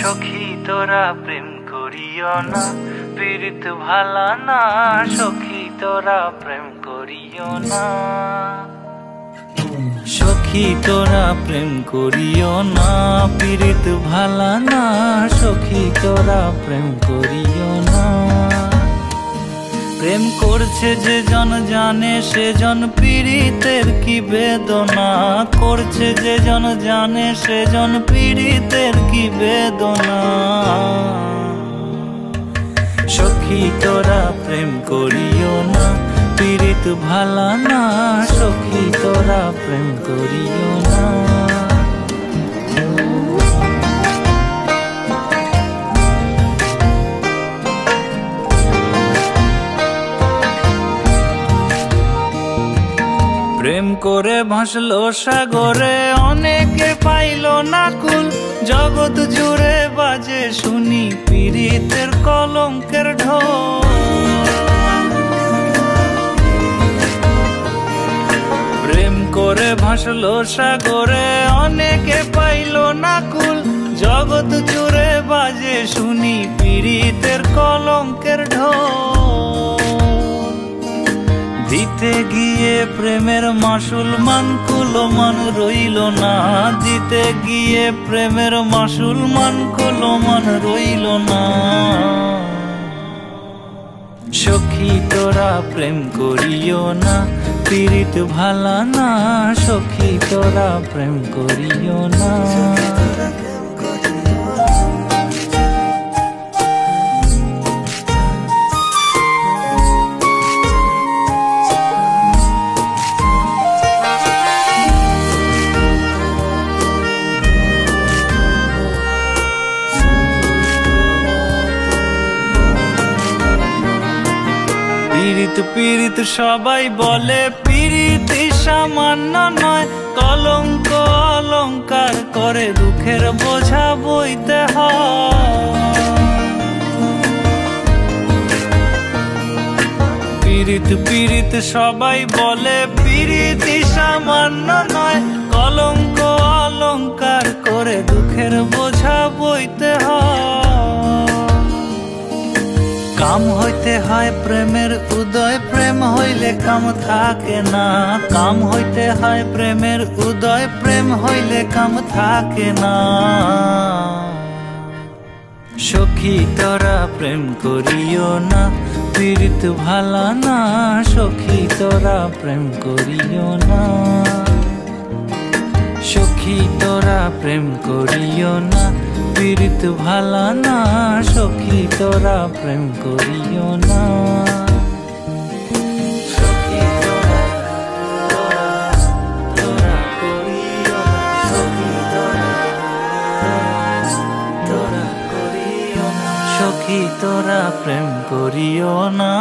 সখী তোরা প্রেম করিও না, পীড়িত ভালা না। সখী তোরা প্রেম করিও না, সখী তোরা প্রেম করিও না, পীড়িত ভালা না। সখী তোরা প্রেম করিও না। প্রেম করছে যে জন জানে সে জন পীড়িতের কি বেদনা করছে, যে জন জানে সে জন পীড়িতের কি বেদনা। সখী তোরা প্রেম করিও না, পীড়িত ভালা না। সখী তোরা প্রেম করিও না। প্রেম করে ভাসলো সাগরে, অনেকে পাইল না কুল। জগৎ জুড়ে বাজে শুনি পীড়িতের কলঙ্কের ঢোল। প্রেম করে ভাসলো সাগরে, অনেকে পাইল না কুল। জগৎ জুড়ে বাজে শুনি পীড়িতের কলঙ্কের ঢোল। দিতে গিয়ে প্রেমের মাসুল মান কুলমান রইল না, দিতে গিয়ে প্রেমের মাসুল মান কুলমান রইল না। সখী তোরা প্রেম করিও না, পীড়িত ভালা না। সখী তোরা প্রেম করিও না। পীড়িত পীড়িত সবাই বলে, পীড়িতি সামান্য নয়। কলঙ্ক অলঙ্কার করে দুঃখের বোঝা বইতে হয়। পীড়িত পীড়িত সবাই বলে, পীড়িতি সামান্য নয়। কলঙ্ক অলঙ্কার করে দুঃখের বোঝা বইতে হয়। কাম হইতে হয় প্রেমের উদয়, প্রেম হইলে কাম থাকে না। কাম হইতে হয় প্রেমের উদয়, প্রেম হইলে কাম থাকে না। সখী তোরা প্রেম করিও না, পীড়িত ভালা না। সখী তোরা প্রেম করিও না, সখী তোরা প্রেম করিও না, পীড়িত ভালা না। সখী তোরা প্রেম করিও না। সখী তোরা করিও না, সখী তোরা করিও না, সখী তোরা প্রেম করিও না।